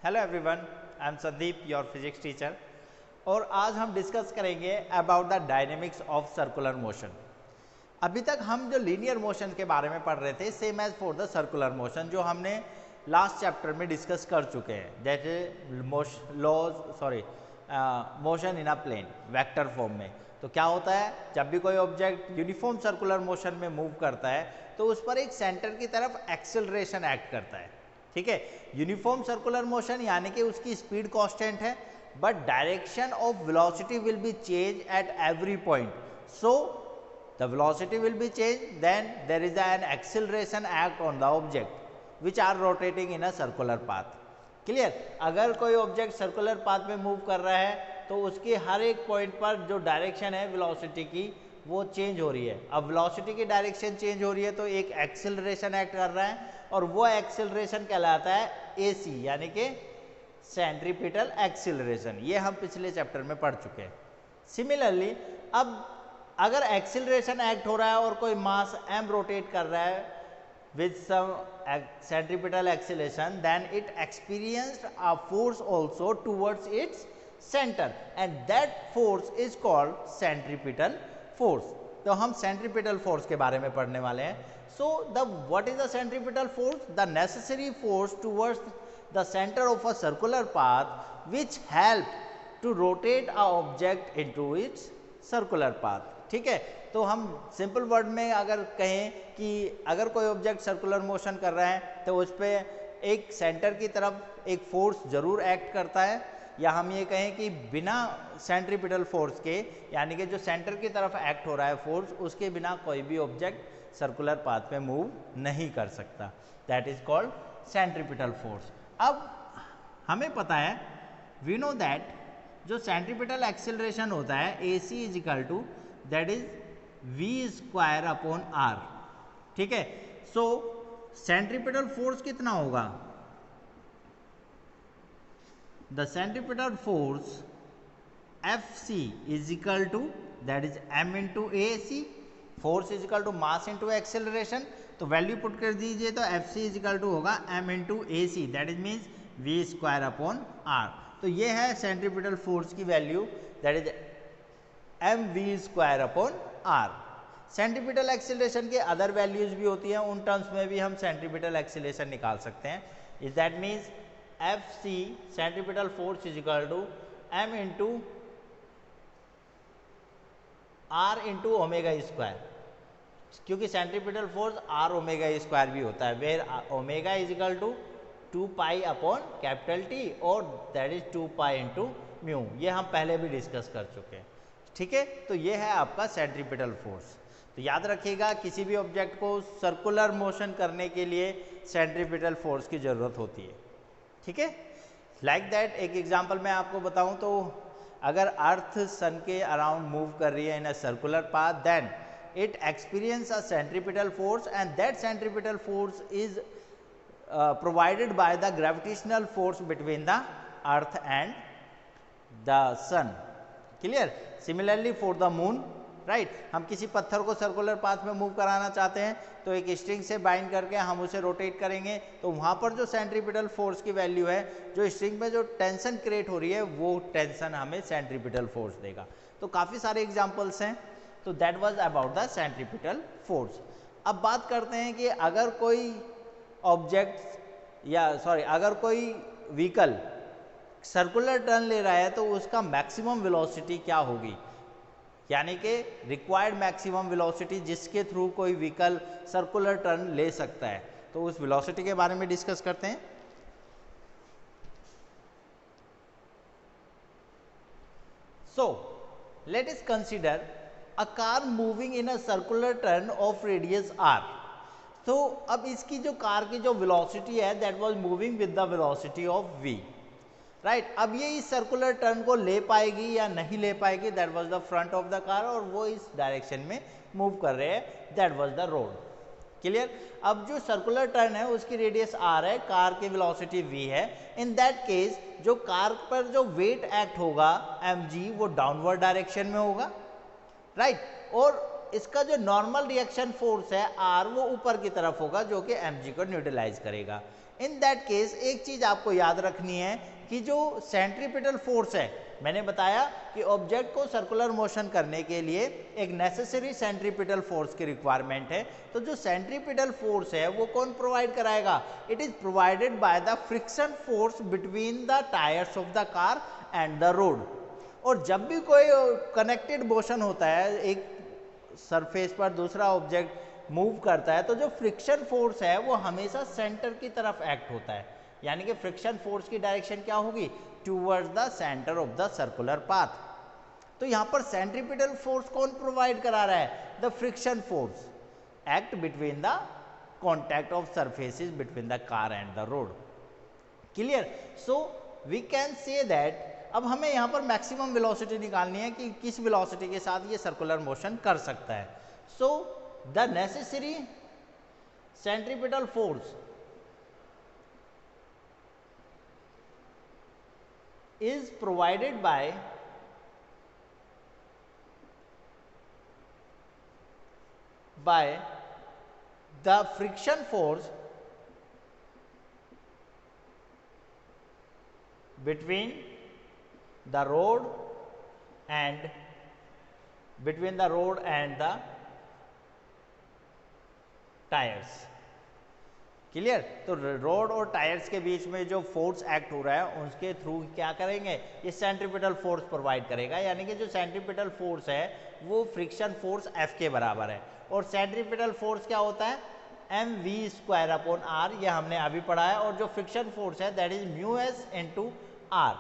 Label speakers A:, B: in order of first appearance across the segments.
A: Hello everyone, I am Sandeep, your physics teacher. और आज हम डिस्कस करेंगे about the dynamics of circular motion. अभी तक हम जो लीनियर मोशन के बारे में पढ़ रहे थे, same as for the circular motion, जो हमने लास्ट चैप्टर में डिस्कस कर चुके हैं। That is motion in a plane vector form में। तो क्या होता है, जब भी कोई ऑब्जेक्ट यूनिफॉर्म सर्कुलर मोशन में मूव करता है तो उस पर एक सेंटर की तरफ एक्सेलरेशन एक्ट करता है। ठीक है, यूनिफॉर्म सर्कुलर मोशन यानी कि उसकी स्पीड कांस्टेंट है, but direction of velocity will be change at every point. So the velocity will be change, then there is an acceleration act on the object which are rotating in a circular path. Clear? अगर कोई object circular path में move कर रहा है तो उसके हर एक point पर जो डायरेक्शन है वेलोसिटी की वो चेंज हो रही है। अब वेलोसिटी की डायरेक्शन चेंज हो रही है तो एक एक्सेलरेशन एक्ट कर रहा है, और वो एक्सेलरेशन कहलाता है AC यानी कि सेंट्रीपिटल एक्सेलरेशन। ये हम पिछले चैप्टर में पढ़ चुके हैं। सिमिलरली अब अगर एक्सेलरेशन एक्ट हो रहा है और कोई मास m रोटेट कर रहा है with some centripetal acceleration, then it experienced a force also towards its center, and that force is called centripetal force. तो हम centripetal force के बारे में पढ़ने वाले हैं। So the what is the centripetal force? The necessary force towards the center of a circular path which help to rotate a object into its circular path. ठीक है, तो हम सिंपल वर्ड में अगर कहें कि अगर कोई ऑब्जेक्ट सर्कुलर मोशन कर रहा है तो उस पर एक सेंटर की तरफ एक फोर्स जरूर एक्ट करता है, या हम ये कहें कि बिना सेंट्रीपिटल फोर्स के, यानी कि जो सेंटर की तरफ एक्ट हो रहा है फोर्स, उसके बिना कोई भी ऑब्जेक्ट सर्कुलर पाथ में मूव नहीं कर सकता। That is called centripetal force. अब हमें पता है, वी नो दैट जो सेंट्रीपिटल एक्सेलरेशन होता है AC is equal to that is V square upon R। ठीक है, सो सेंट्रीपिटल फोर्स कितना होगा? The centripetal force FC is equal to that is M into AC। Force is equal to mass into acceleration, तो value put कर दीजिए तो FC is equal to होगा M into AC, that is means V square upon R। तो ये है centripetal force की value, that is mv square upon R। Centripetal acceleration के अदर वैल्यूज भी होती हैं, उन टर्म्स में भी हम सेंट्रीपिटल एक्सेलरेशन निकाल सकते हैं। Is that means FC centripetal force is equal to m into R into omega square, क्योंकि centripetal force R omega square भी होता है, where omega is equal to 2 pi upon capital T और that is 2 pi into mu. ये हम पहले भी discuss कर चुके हैं। ठीक है, तो ये है आपका सेंट्रीपिटल फोर्स। तो याद रखिएगा, किसी भी ऑब्जेक्ट को सर्कुलर मोशन करने के लिए सेंट्रीपिटल फोर्स की ज़रूरत होती है। ठीक है, लाइक दैट एक एग्जांपल मैं आपको बताऊं तो अगर अर्थ सन के अराउंड मूव कर रही है in a circular path, then it experience a centripetal force and that centripetal force is provided by the gravitational force between the earth and the sun. Clear? Similarly for the moon, right? हम किसी पत्थर को circular path में move कराना चाहते हैं तो एक स्ट्रिंग से बाइंड करके हम उसे रोटेट करेंगे, तो वहाँ पर जो सेंट्रीपिटल फोर्स की वैल्यू है, जो स्ट्रिंग में जो टेंशन क्रिएट हो रही है, वो टेंशन हमें सेंट्रीपिटल फोर्स देगा। तो काफ़ी सारे एग्जाम्पल्स हैं। तो that was about the centripetal force. अब बात करते हैं कि अगर कोई ऑब्जेक्ट अगर कोई व्हीकल सर्कुलर टर्न ले रहा है तो उसका मैक्सिमम वेलोसिटी क्या होगी, यानी कि रिक्वायर्ड मैक्सिमम वेलोसिटी जिसके थ्रू कोई व्हीकल सर्कुलर टर्न ले सकता है। तो उस वेलोसिटी के बारे में डिस्कस करते हैं। So let us consider a car moving in a circular turn off radius R। तो अब इसकी जो कार की जो वेलोसिटी है, that was moving with the velocity of v, right. अब ये इस सर्कुलर टर्न को ले पाएगी या नहीं ले पाएगी, that was the front of the car, और वो इस डायरेक्शन में मूव कर रहे हैं, that was the road. Clear? अब जो सर्कुलर टर्न है उसकी रेडियस r है, कार की वेलोसिटी v है। इन दैट केस जो कार पर जो वेट एक्ट होगा mg, वो डाउनवर्ड डायरेक्शन में होगा, राइट। और इसका जो नॉर्मल रिएक्शन फोर्स है R, वो ऊपर की तरफ होगा, जो कि mg को न्यूट्रलाइज करेगा। इन दैट केस एक चीज आपको याद रखनी है कि जो सेंट्रीपिटल फोर्स है, मैंने बताया कि ऑब्जेक्ट को सर्कुलर मोशन करने के लिए एक नेसेसरी सेंट्रीपिटल फोर्स की रिक्वायरमेंट है। तो जो सेंट्रीपिटल फोर्स है वो कौन प्रोवाइड कराएगा? It is provided by the friction force between the tyres of the car and the road. और जब भी कोई कनेक्टेड मोशन होता है, एक सरफेस पर दूसरा ऑब्जेक्ट मूव करता है, तो जो फ्रिक्शन फोर्स है वो हमेशा सेंटर की तरफ एक्ट होता है, यानी कि फ्रिक्शन फोर्स की डायरेक्शन क्या होगी? Towards the centre of the circular path. तो यहां पर सेंट्रीपिटल फोर्स कौन प्रोवाइड करा रहा है? The friction force act between the contact of surfaces between the car and the road. Clear? So we can say that अब हमें यहां पर मैक्सिमम वेलोसिटी निकालनी है कि किस वेलोसिटी के साथ ये सर्कुलर मोशन कर सकता है। So the necessary centripetal force is provided by the friction force between the road and the tires। Clear? तो रोड और टायर्स के बीच में जो फोर्स एक्ट हो रहा है उसके थ्रू क्या करेंगे? ये सेंट्रीपिटल फोर्स प्रोवाइड करेगा, यानी कि जो सेंट्रीपिटल फोर्स है वो फ्रिक्शन फोर्स F के बराबर है। और सेंट्रीपिटल फोर्स क्या होता है? mv²/r, ये हमने अभी पढ़ा है। और जो फ्रिक्शन फोर्स है that is μs × r।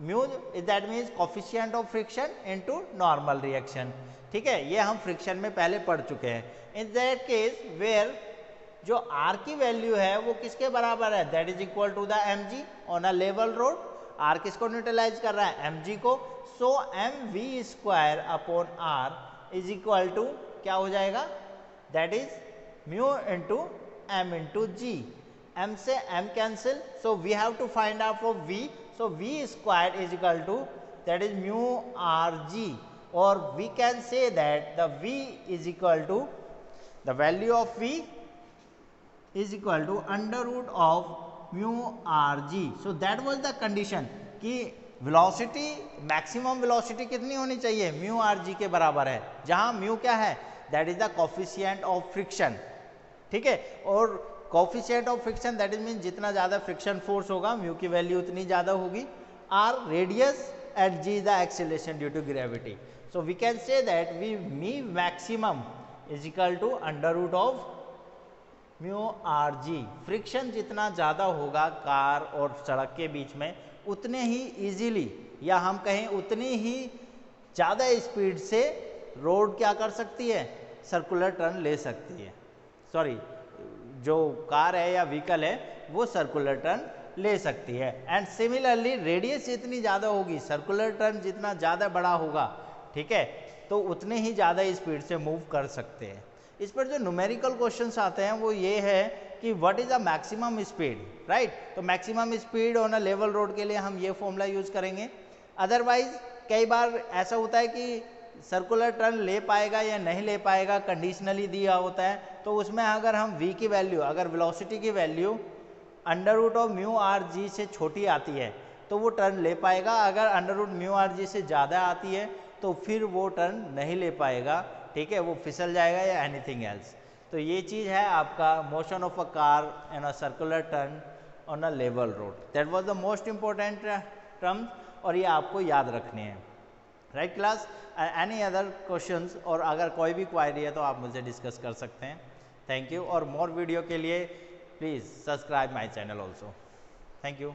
A: Mu that means coefficient of friction into normal reaction. ठीक है, ये हम फ्रिक्शन में पहले पढ़ चुके हैं। इन दैट केस वेयर जो r की वैल्यू है वो किसके बराबर है? That is equal to the mg on a level road. r किसको न्यूट्रलाइज कर रहा है? mg को। सो mv²/r इज इक्वल टू क्या हो जाएगा? That is mu × m × g। m से m cancel, so we have to find out for v। So v² is equal to that is mu rg। और we can say that the v is equal to the value of v is equal to √ of mu rg। So that was the condition कि velocity, maximum velocity कितनी होनी चाहिए? Mu rg के बराबर है, जहां mu क्या है? That is the coefficient of friction. ठीक है, और coefficient of friction that is mean जितना ज्यादा फ्रिक्शन फोर्स होगा म्यू की वैल्यू उतनी ज्यादा होगी। r radius and g is the acceleration due to gravity. So we can say that me maximum is equal to √ of mu rg। Friction जितना ज़्यादा होगा कार और सड़क के बीच में, उतने ही इजीली, या हम कहें उतनी ही ज़्यादा स्पीड से रोड क्या कर सकती है? सर्कुलर टर्न ले सकती है। सॉरी, जो कार है या व्हीकल है वो सर्कुलर टर्न ले सकती है। एंड सिमिलरली रेडियस जितनी ज़्यादा होगी, सर्कुलर टर्न जितना ज़्यादा बड़ा होगा, ठीक है, तो उतने ही ज़्यादा स्पीड से मूव कर सकते हैं। इस पर जो न्यूमेरिकल क्वेश्चंस आते हैं वो ये है कि what is the maximum speed, right? तो maximum speed on a level road के लिए हम ये फॉर्मूला यूज करेंगे। अदरवाइज कई बार ऐसा होता है कि सर्कुलर टर्न ले पाएगा या नहीं ले पाएगा, कंडीशनली दिया होता है, तो उसमें अगर हम v की वैल्यू, अगर वेलोसिटी की वैल्यू √ ऑफ म्यू rg से छोटी आती है तो वो टर्न ले पाएगा, अगर √ म्यू rg से ज़्यादा आती है तो फिर वो टर्न नहीं ले पाएगा। ठीक है, वो फिसल जाएगा या एनीथिंग एल्स। तो ये चीज़ है आपका motion of a car in a circular turn on a level road. That was the most important term, और ये आपको याद रखने हैं। Right class? Any other questions और अगर कोई भी क्वायरी है तो आप मुझसे डिस्कस कर सकते हैं। Thank you. और मोर वीडियो के लिए please subscribe my channel also. Thank you.